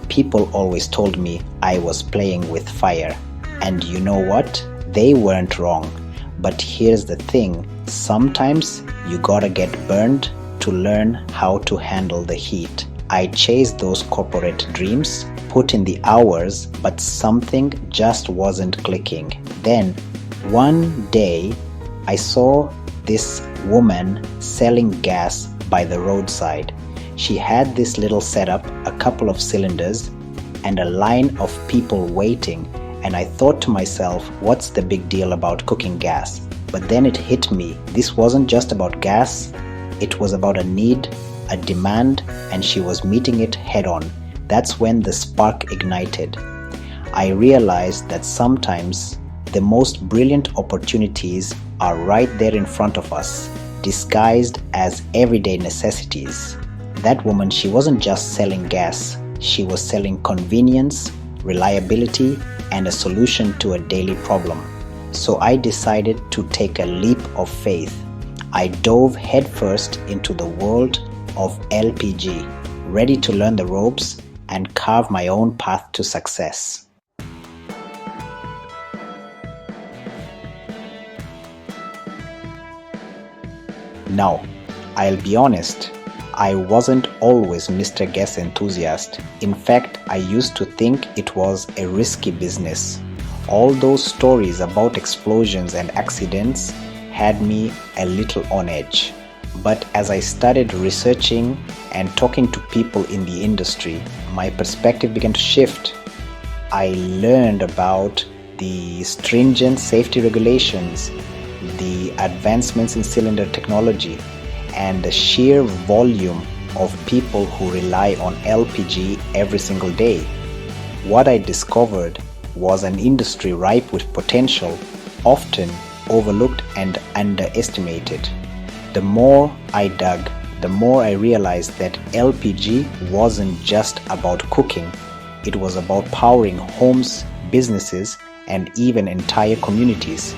People always told me I was playing with fire. And you know what? They weren't wrong. But here's the thing, sometimes you gotta get burned to learn how to handle the heat. I chased those corporate dreams, put in the hours, but something just wasn't clicking. Then, one day, I saw this woman selling gas by the roadside. She had this little setup, a couple of cylinders, and a line of people waiting. And I thought to myself, what's the big deal about cooking gas? But then it hit me. This wasn't just about gas, it was about a need, a demand, and she was meeting it head on. That's when the spark ignited. I realized that sometimes the most brilliant opportunities are right there in front of us, disguised as everyday necessities. That woman, she wasn't just selling gas, she was selling convenience, reliability, and a solution to a daily problem. So I decided to take a leap of faith. I dove headfirst into the world of LPG, ready to learn the ropes and carve my own path to success. Now, I'll be honest, I wasn't always Mr. Gas enthusiast. In fact, I used to think it was a risky business. All those stories about explosions and accidents had me a little on edge. But as I started researching and talking to people in the industry, my perspective began to shift. I learned about the stringent safety regulations, the advancements in cylinder technology, and the sheer volume of people who rely on LPG every single day. What I discovered was an industry ripe with potential, often overlooked and underestimated. The more I dug, the more I realized that LPG wasn't just about cooking, it was about powering homes, businesses, and even entire communities.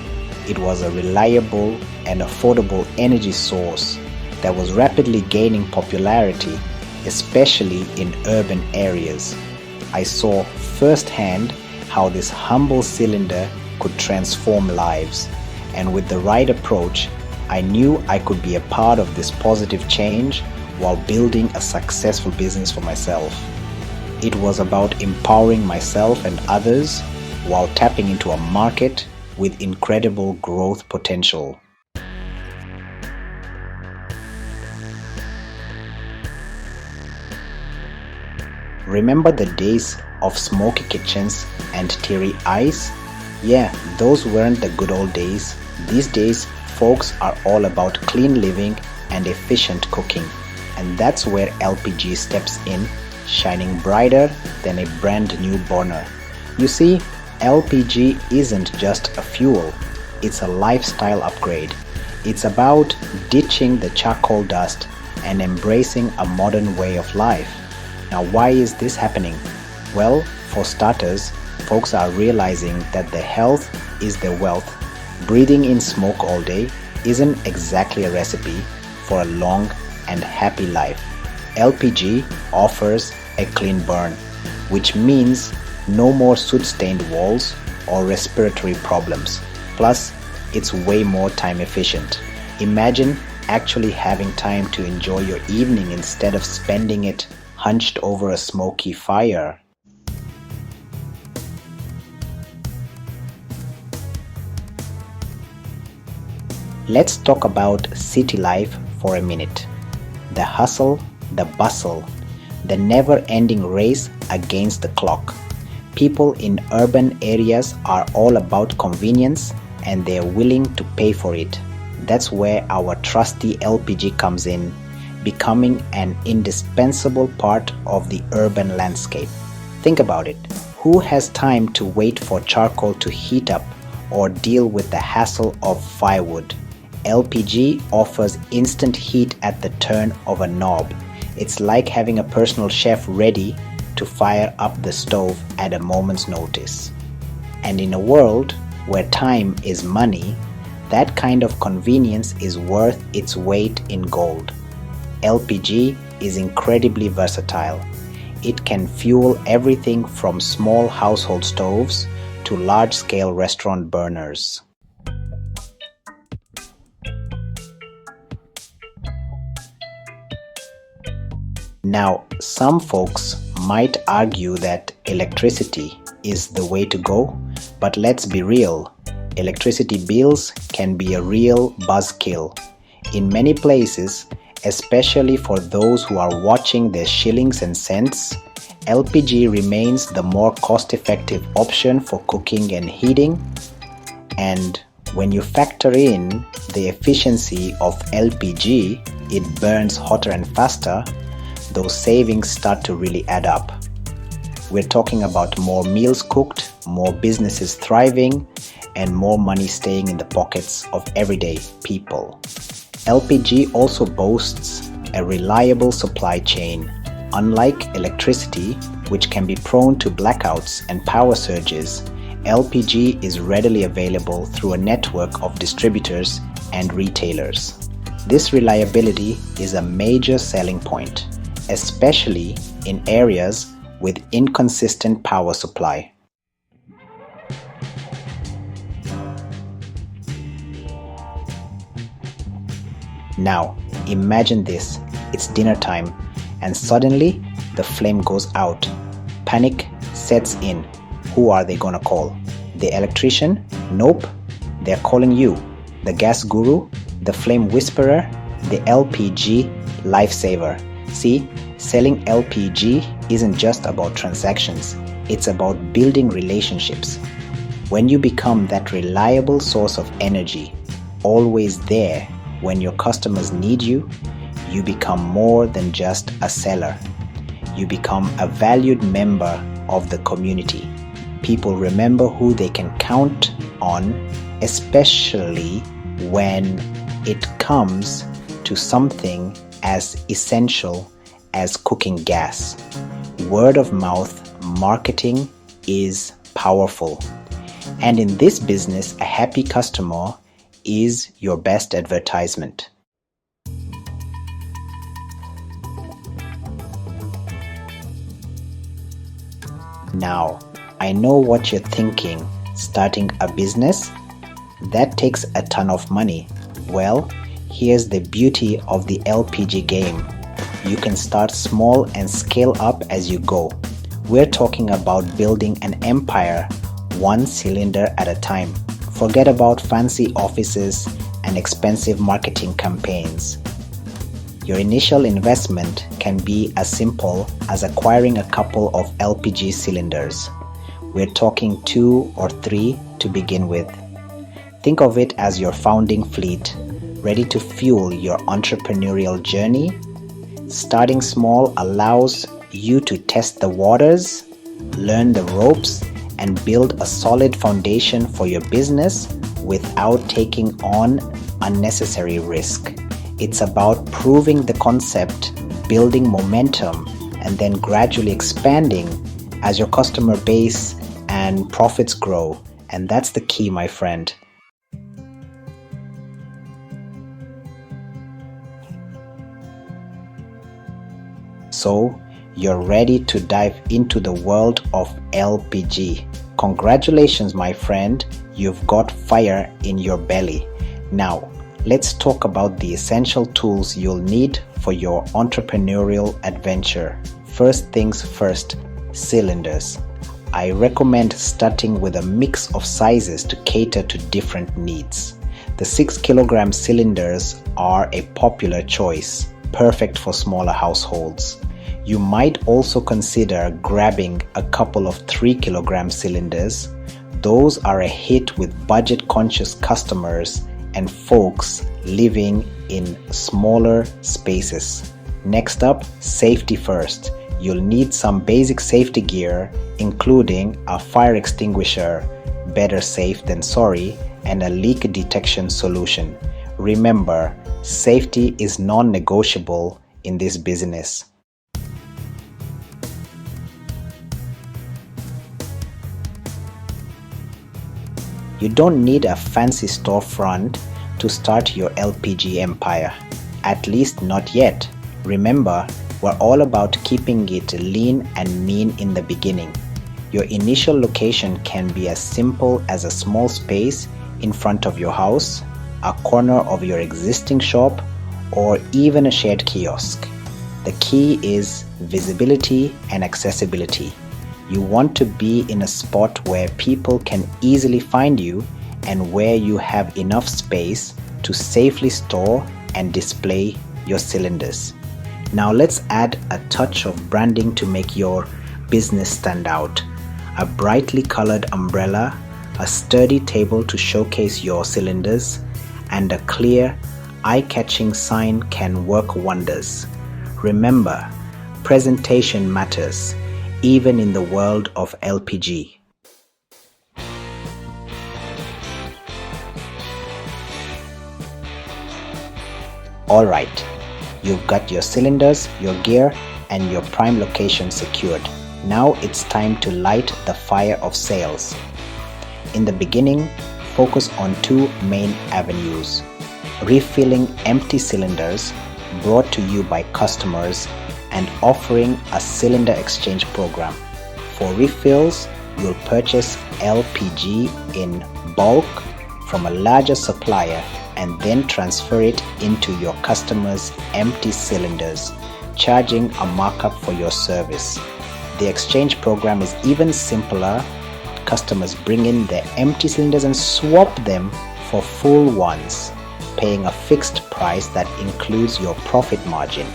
It was a reliable and affordable energy source that was rapidly gaining popularity, especially in urban areas. I saw firsthand how this humble cylinder could transform lives, and with the right approach, I knew I could be a part of this positive change while building a successful business for myself. It was about empowering myself and others while tapping into a market with incredible growth potential. Remember the days of smoky kitchens and teary eyes? Yeah, those weren't the good old days. These days, folks are all about clean living and efficient cooking. And that's where LPG steps in, shining brighter than a brand new burner. You see, LPG isn't just a fuel, it's a lifestyle upgrade. It's about ditching the charcoal dust and embracing a modern way of life. Now, why is this happening? Well, for starters, folks are realizing that their health is their wealth. Breathing in smoke all day isn't exactly a recipe for a long and happy life. LPG offers a clean burn, which means no more soot-stained walls or respiratory problems. Plus, it's way more time efficient. Imagine actually having time to enjoy your evening instead of spending it hunched over a smoky fire. Let's talk about city life for a minute. The hustle, the bustle, the never-ending race against the clock. People in urban areas are all about convenience and they're willing to pay for it. That's where our trusty LPG comes in, becoming an indispensable part of the urban landscape. Think about it. Who has time to wait for charcoal to heat up or deal with the hassle of firewood? LPG offers instant heat at the turn of a knob. It's like having a personal chef ready to fire up the stove at a moment's notice. And in a world where time is money, that kind of convenience is worth its weight in gold. LPG is incredibly versatile. It can fuel everything from small household stoves to large-scale restaurant burners. Now, some folks might argue that electricity is the way to go, but let's be real. Electricity bills can be a real buzzkill. In many places, especially for those who are watching their shillings and cents, LPG remains the more cost-effective option for cooking and heating. And when you factor in the efficiency of LPG, it burns hotter and faster, those savings start to really add up. We're talking about more meals cooked, more businesses thriving, and more money staying in the pockets of everyday people. LPG also boasts a reliable supply chain. Unlike electricity, which can be prone to blackouts and power surges, LPG is readily available through a network of distributors and retailers. This reliability is a major selling point, especially in areas with inconsistent power supply. Now, imagine this. It's dinner time, and suddenly the flame goes out. Panic sets in. Who are they gonna call? The electrician? Nope. They're calling you. The gas guru? The flame whisperer? The LPG lifesaver. See, selling LPG isn't just about transactions. It's about building relationships. When you become that reliable source of energy, always there when your customers need you, you become more than just a seller. You become a valued member of the community. People remember who they can count on, especially when it comes to something as essential as cooking gas. Word of mouth marketing is powerful. And in this business, a happy customer is your best advertisement. Now, I know what you're thinking. Starting a business? That takes a ton of money. Well, here's the beauty of the LPG game. You can start small and scale up as you go. We're talking about building an empire, one cylinder at a time. Forget about fancy offices and expensive marketing campaigns. Your initial investment can be as simple as acquiring a couple of LPG cylinders. We're talking 2 or 3 to begin with. Think of it as your founding fleet, ready to fuel your entrepreneurial journey. Starting small allows you to test the waters, learn the ropes, and build a solid foundation for your business without taking on unnecessary risk. It's about proving the concept, building momentum, and then gradually expanding as your customer base and profits grow. And that's the key, my friend. So, you're ready to dive into the world of LPG. Congratulations, my friend. You've got fire in your belly. Now, let's talk about the essential tools you'll need for your entrepreneurial adventure. First things first, cylinders. I recommend starting with a mix of sizes to cater to different needs. The 6 kilogram cylinders are a popular choice, perfect for smaller households. You might also consider grabbing a couple of 3 kilogram cylinders. Those are a hit with budget-conscious customers and folks living in smaller spaces. Next up, safety first. You'll need some basic safety gear, including a fire extinguisher, better safe than sorry, and a leak detection solution. Remember, safety is non-negotiable in this business. You don't need a fancy storefront to start your LPG empire. At least not yet. Remember, We're all about keeping it lean and mean in the beginning. Your initial location can be as simple as a small space in front of your house, a corner of your existing shop, or even a shared kiosk. The key is visibility and accessibility. You want to be in a spot where people can easily find you and where you have enough space to safely store and display your cylinders. Now let's add a touch of branding to make your business stand out. A brightly colored umbrella, a sturdy table to showcase your cylinders, and a clear, eye-catching sign can work wonders. Remember, presentation matters, even in the world of LPG. Alright, you've got your cylinders, your gear, and your prime location secured. Now it's time to light the fire of sales. In the beginning, focus on two main avenues: refilling empty cylinders brought to you by customers and offering a cylinder exchange program. For refills, you'll purchase LPG in bulk from a larger supplier and then transfer it into your customers' empty cylinders, charging a markup for your service. The exchange program is even simpler. Customers bring in their empty cylinders and swap them for full ones, paying a fixed price that includes your profit margin.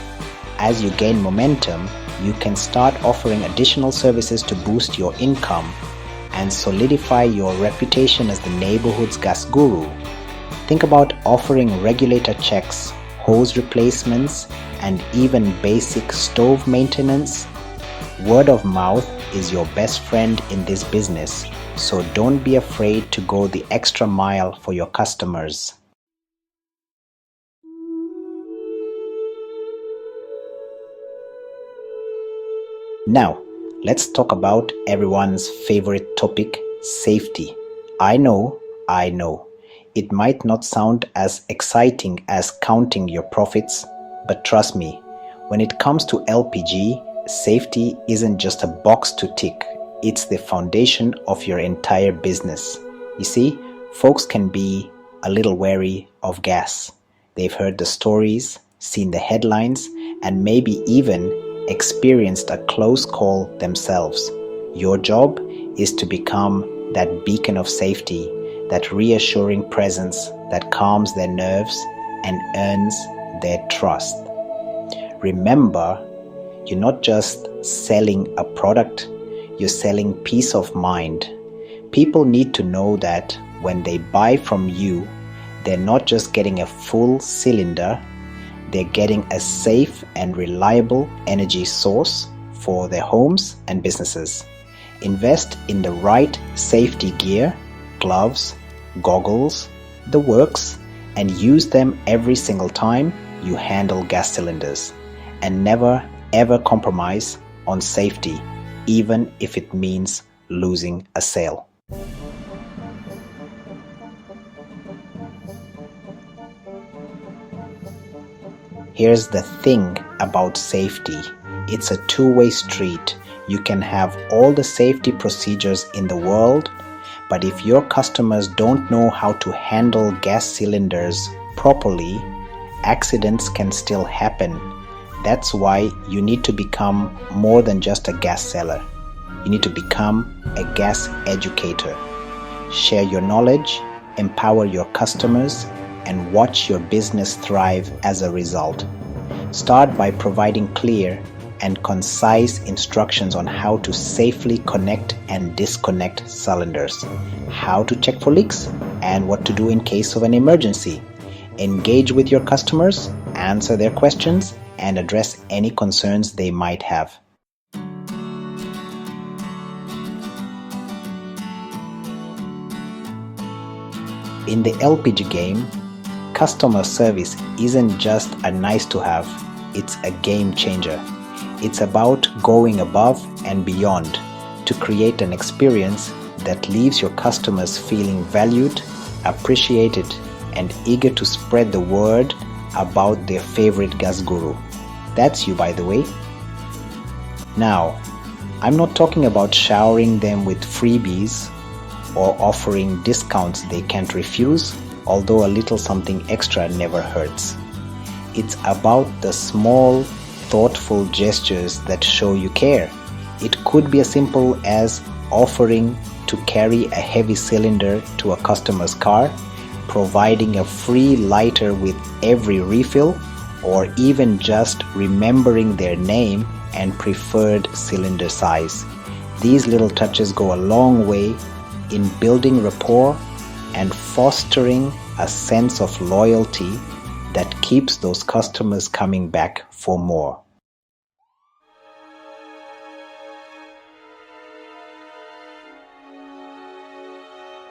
As you gain momentum, you can start offering additional services to boost your income and solidify your reputation as the neighborhood's gas guru. Think about offering regulator checks, hose replacements, and even basic stove maintenance. Word of mouth is your best friend in this business, so don't be afraid to go the extra mile for your customers. Now, let's talk about everyone's favorite topic, safety. I know. It might not sound as exciting as counting your profits, but trust me, when it comes to LPG, safety isn't just a box to tick, it's the foundation of your entire business. You see, folks can be a little wary of gas. They've heard the stories, seen the headlines, and maybe even experienced a close call themselves. Your job is to become that beacon of safety, that reassuring presence that calms their nerves and earns their trust. Remember, you're not just selling a product, you're selling peace of mind. People need to know that when they buy from you, they're not just getting a full cylinder, they're getting a safe and reliable energy source for their homes and businesses. Invest in the right safety gear, gloves, goggles, the works, and use them every single time you handle gas cylinders. And never ever compromise on safety, even if it means losing a sale. Here's the thing about safety. It's a two-way street. You can have all the safety procedures in the world, but if your customers don't know how to handle gas cylinders properly, accidents can still happen. That's why you need to become more than just a gas seller. You need to become a gas educator. Share your knowledge, empower your customers, and watch your business thrive as a result. Start by providing clear and concise instructions on how to safely connect and disconnect cylinders, how to check for leaks, and what to do in case of an emergency. Engage with your customers, answer their questions, and address any concerns they might have. In the LPG game, customer service isn't just a nice to have, it's a game changer. It's about going above and beyond to create an experience that leaves your customers feeling valued, appreciated, and eager to spread the word about their favorite gas guru. That's you, by the way. Now, I'm not talking about showering them with freebies or offering discounts they can't refuse, although a little something extra never hurts. It's about the small, thoughtful gestures that show you care. It could be as simple as offering to carry a heavy cylinder to a customer's car, providing a free lighter with every refill, or even just remembering their name and preferred cylinder size. These little touches go a long way in building rapport and fostering a sense of loyalty that keeps those customers coming back for more.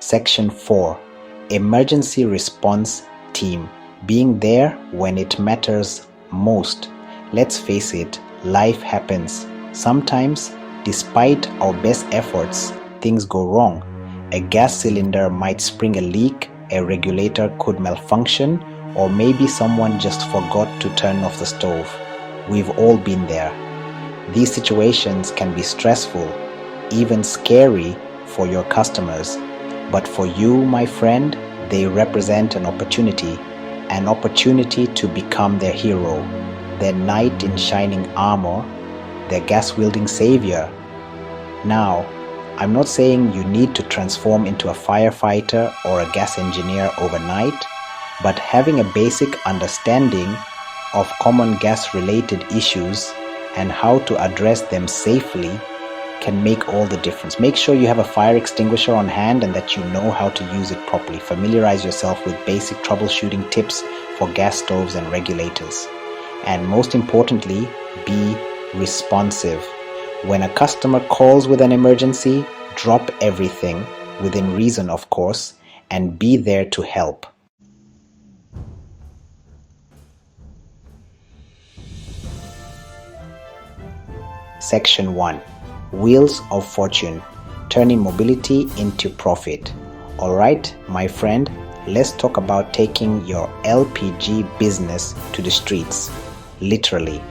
Section 4. Emergency Response Team. Being there when it matters most. Let's face it, life happens. Sometimes, despite our best efforts, things go wrong. A gas cylinder might spring a leak, a regulator could malfunction, or maybe someone just forgot to turn off the stove. We've all been there. These situations can be stressful, even scary for your customers. But for you, my friend, they represent an opportunity to become their hero, their knight in shining armor, their gas-wielding savior. Now, I'm not saying you need to transform into a firefighter or a gas engineer overnight, but having a basic understanding of common gas-related issues and how to address them safely can make all the difference. Make sure you have a fire extinguisher on hand and that you know how to use it properly. Familiarize yourself with basic troubleshooting tips for gas stoves and regulators. And most importantly, be responsive. When a customer calls with an emergency, drop everything, within reason of course, and be there to help. Section 1. Wheels of Fortune. Turning mobility into profit. Alright, my friend, let's talk about taking your LPG business to the streets. Literally.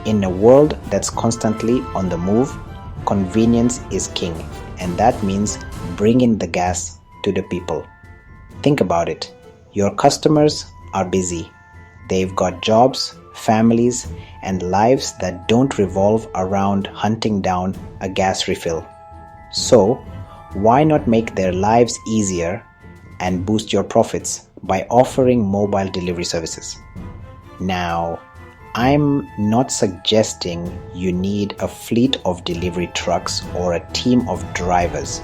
In a world that's constantly on the move, convenience is king, and that means bringing the gas to the people. Think about it. Your customers are busy. They've got jobs, families, and lives that don't revolve around hunting down a gas refill. So, why not make their lives easier and boost your profits by offering mobile delivery services? Now, I'm not suggesting you need a fleet of delivery trucks or a team of drivers,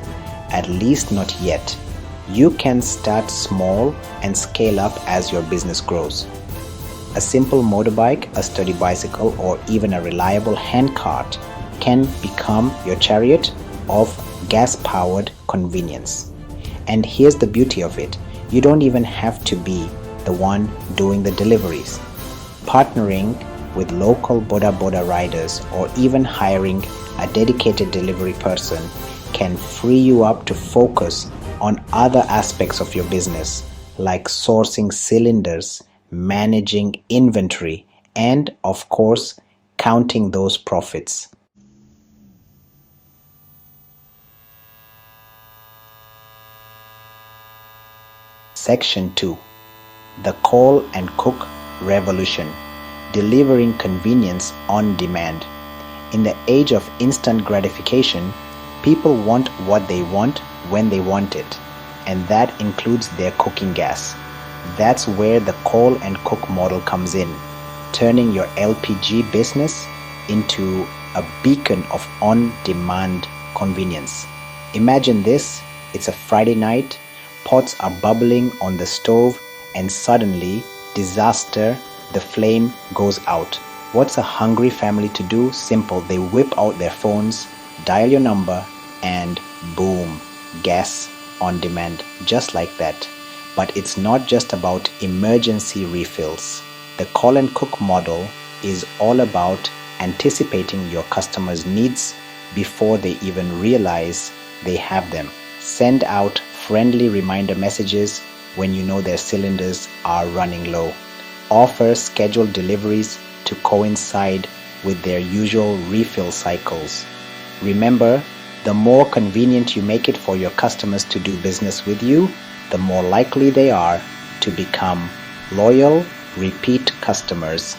at least not yet. You can start small and scale up as your business grows. A simple motorbike, a sturdy bicycle, or even a reliable handcart can become your chariot of gas-powered convenience. And here's the beauty of it. You don't even have to be the one doing the deliveries. Partnering with local Boda Boda riders or even hiring a dedicated delivery person can free you up to focus on other aspects of your business, like sourcing cylinders, managing inventory, and of course, counting those profits. Section 2. The Call and Cook Revolution. Delivering convenience on demand. In the age of instant gratification, people want what they want when they want it, and that includes their cooking gas. That's where the call and cook model comes in, turning your LPG business into a beacon of on-demand convenience. Imagine this, it's a Friday night, pots are bubbling on the stove, and suddenly, disaster, the flame goes out. What's a hungry family to do? Simple, they whip out their phones, dial your number, and boom, gas on demand, just like that. But it's not just about emergency refills. The call and cook model is all about anticipating your customers' needs before they even realize they have them. Send out friendly reminder messages when you know their cylinders are running low. Offer scheduled deliveries to coincide with their usual refill cycles. Remember, the more convenient you make it for your customers to do business with you, the more likely they are to become loyal, repeat customers.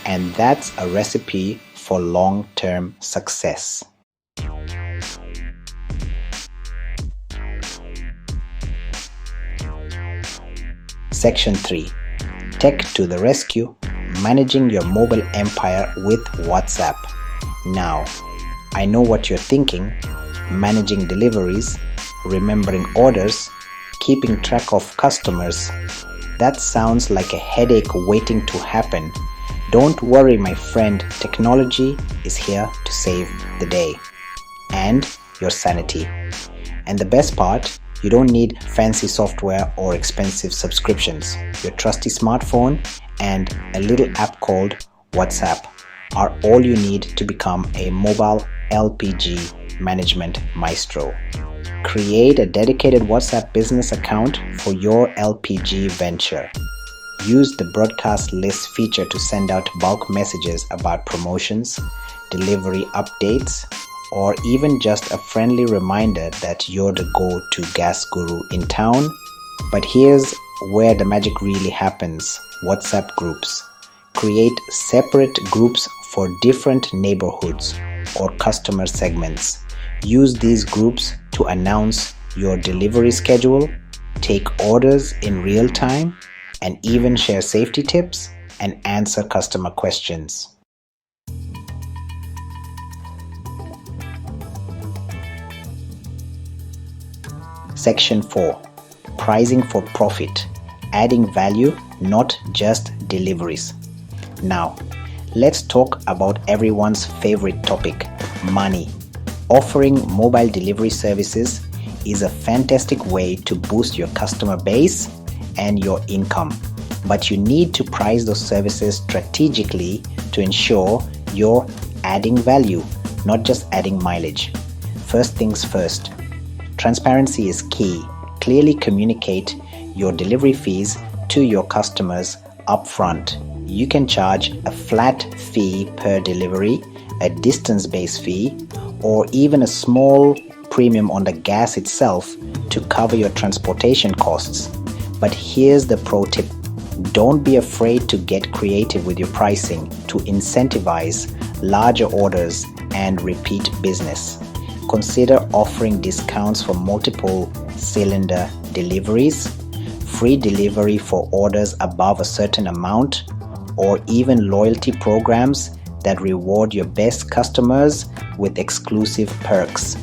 And that's a recipe for long-term success. Section 3. Tech to the rescue, managing your mobile empire with WhatsApp. Now, I know what you're thinking: managing deliveries, remembering orders, keeping track of customers. That sounds like a headache waiting to happen. Don't worry, my friend, technology is here to save the day and your sanity. And the best part, you don't need fancy software or expensive subscriptions. Your trusty smartphone and a little app called WhatsApp are all you need to become a mobile LPG management maestro. Create a dedicated WhatsApp business account for your LPG venture. Use the broadcast list feature to send out bulk messages about promotions, delivery updates, or even just a friendly reminder that you're the go-to gas guru in town. But here's where the magic really happens: WhatsApp groups. Create separate groups for different neighborhoods or customer segments. Use these groups to announce your delivery schedule, take orders in real time, and even share safety tips and answer customer questions. Section 4. Pricing for profit, adding value, not just deliveries. Now, let's talk about everyone's favorite topic: money. Offering mobile delivery services is a fantastic way to boost your customer base and your income. But you need to price those services strategically to ensure you're adding value, not just adding mileage. First things first, transparency is key. Clearly communicate your delivery fees to your customers upfront. You can charge a flat fee per delivery, a distance-based fee, or even a small premium on the gas itself to cover your transportation costs. But here's the pro tip: don't be afraid to get creative with your pricing to incentivize larger orders and repeat business. Consider offering discounts for multiple cylinder deliveries, free delivery for orders above a certain amount, or even loyalty programs that reward your best customers with exclusive perks.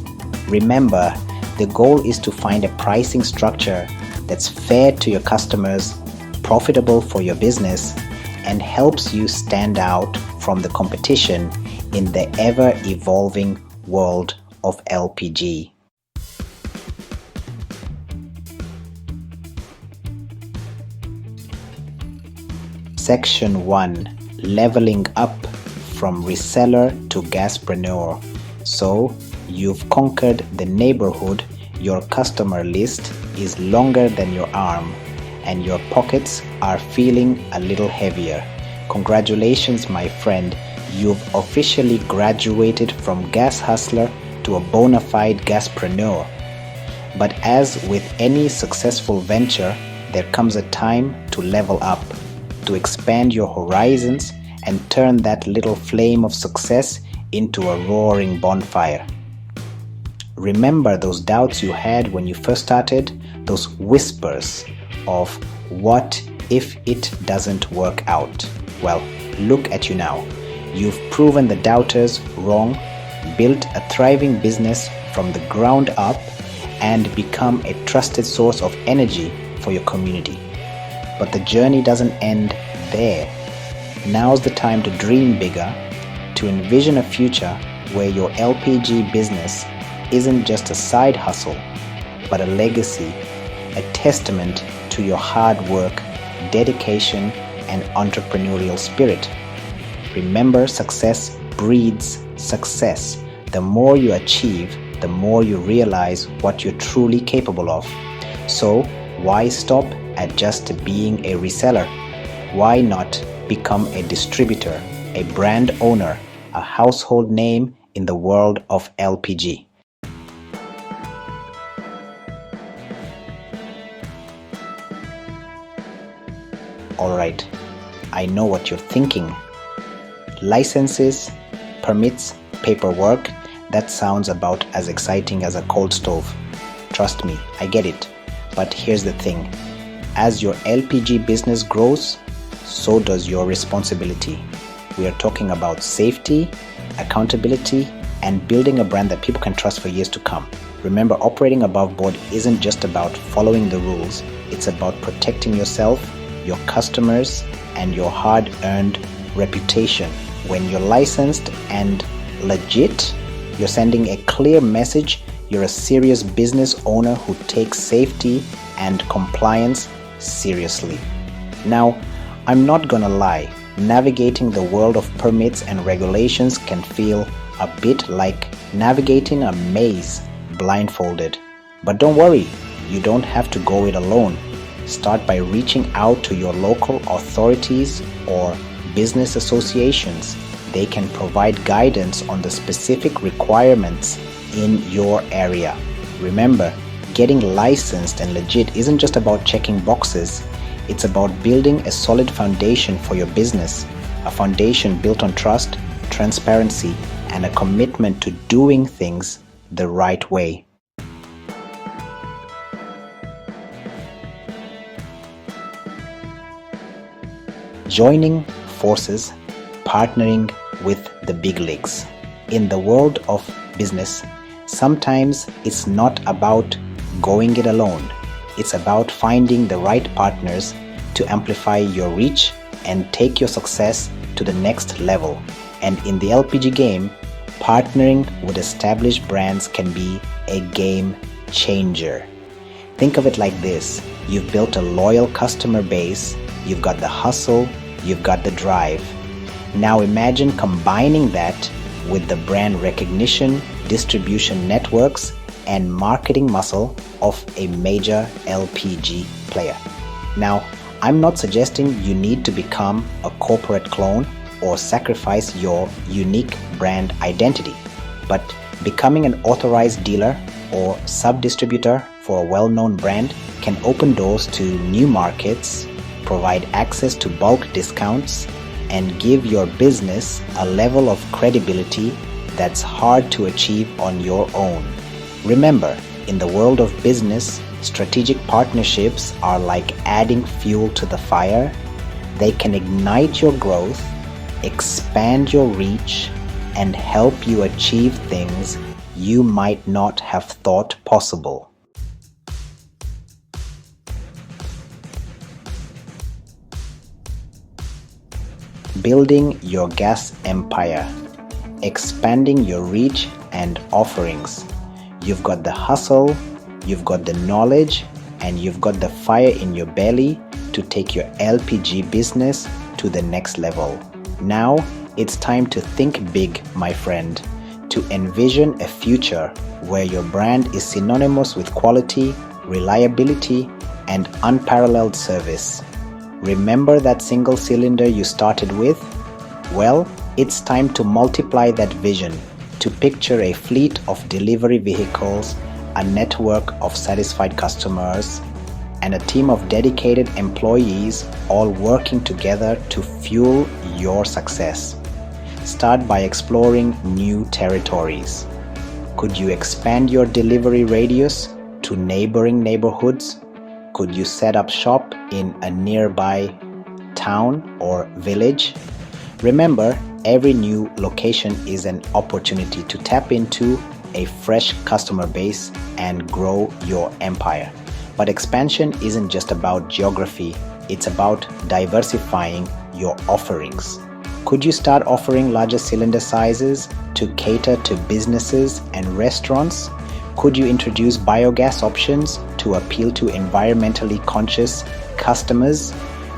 Remember, the goal is to find a pricing structure that's fair to your customers, profitable for your business, and helps you stand out from the competition in the ever-evolving world of LPG. Section 1. Leveling up from reseller to gaspreneur. So, you've conquered the neighborhood, your customer list is longer than your arm, and your pockets are feeling a little heavier. Congratulations, my friend, you've officially graduated from gas hustler to a bona fide gaspreneur. But as with any successful venture, there comes a time to level up, to expand your horizons and turn that little flame of success into a roaring bonfire. Remember those doubts you had when you first started, those whispers of what if it doesn't work out? Well, look at you now. You've proven the doubters wrong, built a thriving business from the ground up, and become a trusted source of energy for your community. But the journey doesn't end there. Now's the time to dream bigger, to envision a future where your LPG business isn't just a side hustle, but a legacy, a testament to your hard work, dedication, and entrepreneurial spirit. Remember, success breeds success. The more you achieve, the more you realize what you're truly capable of. So, why stop at just being a reseller? Why not become a distributor, a brand owner, a household name in the world of LPG. Alright, I know what you're thinking. Licenses, permits, paperwork, that sounds about as exciting as a cold stove. Trust me, I get it. But here's the thing. As your LPG business grows, so does your responsibility. We are talking about safety, accountability, and building a brand that people can trust for years to come. Remember, operating above board isn't just about following the rules. It's about protecting yourself, your customers, and your hard-earned reputation. When you're licensed and legit, you're sending a clear message. You're a serious business owner who takes safety and compliance seriously. Now, I'm not gonna lie, navigating the world of permits and regulations can feel a bit like navigating a maze blindfolded. But don't worry, you don't have to go it alone. Start by reaching out to your local authorities or business associations. They can provide guidance on the specific requirements in your area. Remember, getting licensed and legit isn't just about checking boxes. It's about building a solid foundation for your business, a foundation built on trust, transparency, and a commitment to doing things the right way. Joining forces, partnering with the big leagues. In the world of business, sometimes it's not about going it alone. It's about finding the right partners to amplify your reach and take your success to the next level. And in the LPG game, partnering with established brands can be a game changer. Think of it like this. You've built a loyal customer base, you've got the hustle, you've got the drive. Now imagine combining that with the brand recognition, distribution networks, and marketing muscle of a major LPG player. Now, I'm not suggesting you need to become a corporate clone or sacrifice your unique brand identity, but becoming an authorized dealer or sub-distributor for a well-known brand can open doors to new markets, provide access to bulk discounts, and give your business a level of credibility that's hard to achieve on your own. Remember, in the world of business, strategic partnerships are like adding fuel to the fire. They can ignite your growth, expand your reach, and help you achieve things you might not have thought possible. Building your gas empire, expanding your reach and offerings. You've got the hustle, you've got the knowledge, and you've got the fire in your belly to take your LPG business to the next level. Now, it's time to think big, my friend, to envision a future where your brand is synonymous with quality, reliability, and unparalleled service. Remember that single cylinder you started with? Well, it's time to multiply that vision, to picture a fleet of delivery vehicles, a network of satisfied customers, and a team of dedicated employees all working together to fuel your success. Start by exploring new territories. Could you expand your delivery radius to neighboring neighborhoods? Could you set up shop in a nearby town or village? Remember, every new location is an opportunity to tap into a fresh customer base and grow your empire. But expansion isn't just about geography, it's about diversifying your offerings. Could you start offering larger cylinder sizes to cater to businesses and restaurants? Could you introduce biogas options to appeal to environmentally conscious customers?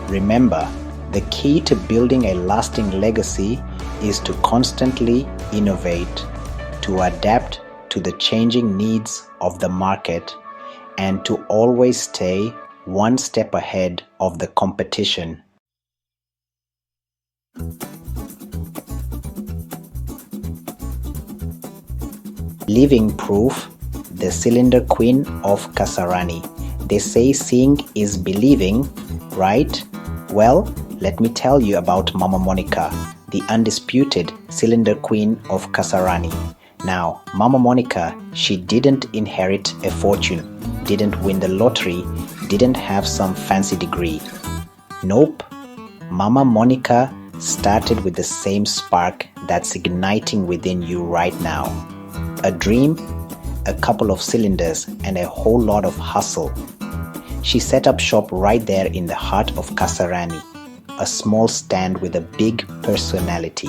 Remember, the key to building a lasting legacy is to constantly innovate, to adapt to the changing needs of the market, and to always stay one step ahead of the competition. Living proof, the cylinder queen of Kasarani. They say seeing is believing, right? Well, let me tell you about Mama Monica, the undisputed cylinder queen of Kasarani. Now, Mama Monica, she didn't inherit a fortune, didn't win the lottery, didn't have some fancy degree. Nope. Mama Monica started with the same spark that's igniting within you right now. A dream, a couple of cylinders, and a whole lot of hustle. She set up shop right there in the heart of Kasarani, a small stand with a big personality.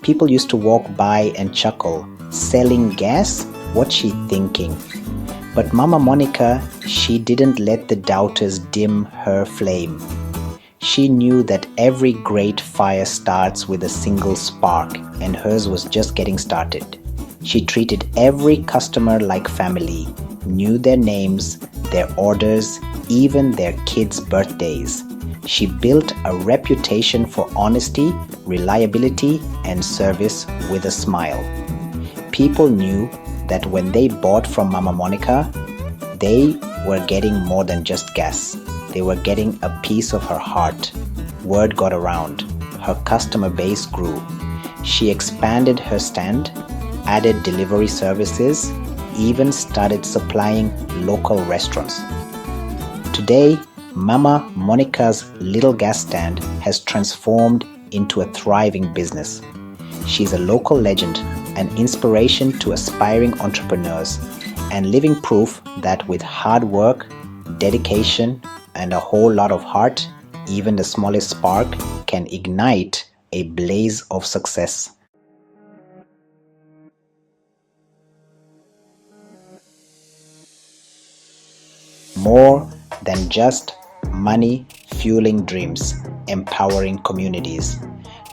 People used to walk by and chuckle, selling gas? What's she thinking? But Mama Monica, she didn't let the doubters dim her flame. She knew that every great fire starts with a single spark, and hers was just getting started. She treated every customer like family, knew their names, their orders, even their kids' birthdays. She built a reputation for honesty, reliability, and service with a smile. People knew that when they bought from Mama Monica, they were getting more than just gas. They were getting a piece of her heart. Word got around. Her customer base grew. She expanded her stand, added delivery services, even started supplying local restaurants. Today, Mama Monica's little gas stand has transformed into a thriving business. She's a local legend, an inspiration to aspiring entrepreneurs, and living proof that with hard work, dedication, and a whole lot of heart, even the smallest spark can ignite a blaze of success. More than just money fueling dreams, empowering communities.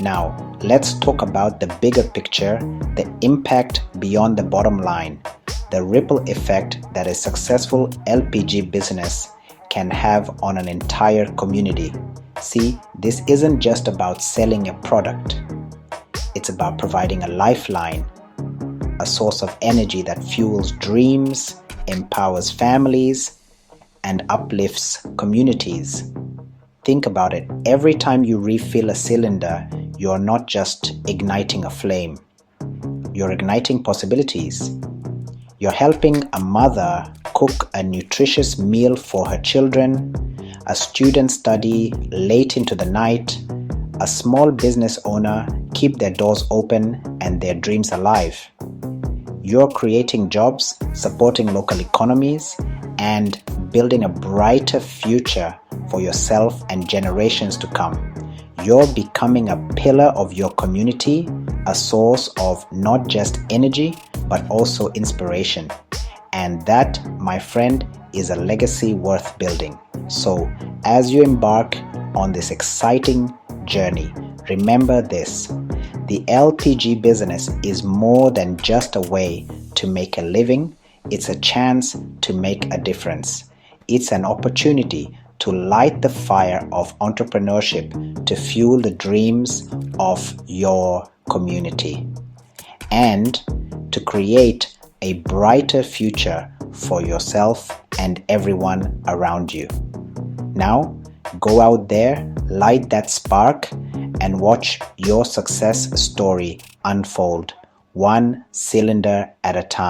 Now, let's talk about the bigger picture, the impact beyond the bottom line, the ripple effect that a successful LPG business can have on an entire community. See, this isn't just about selling a product. It's about providing a lifeline, a source of energy that fuels dreams, empowers families, and uplifts communities. Think about it. Every time you refill a cylinder, you're not just igniting a flame. You're igniting possibilities. You're helping a mother cook a nutritious meal for her children, a student study late into the night, a small business owner keep their doors open and their dreams alive. You're creating jobs, supporting local economies, and building a brighter future for yourself and generations to come. You're becoming a pillar of your community, a source of not just energy, but also inspiration. And that, my friend, is a legacy worth building. So, as you embark on this exciting journey, remember this: the LPG business is more than just a way to make a living, it's a chance to make a difference. It's an opportunity to light the fire of entrepreneurship to fuel the dreams of your community and to create a brighter future for yourself and everyone around you. Now, go out there, light that spark, and watch your success story unfold, one cylinder at a time.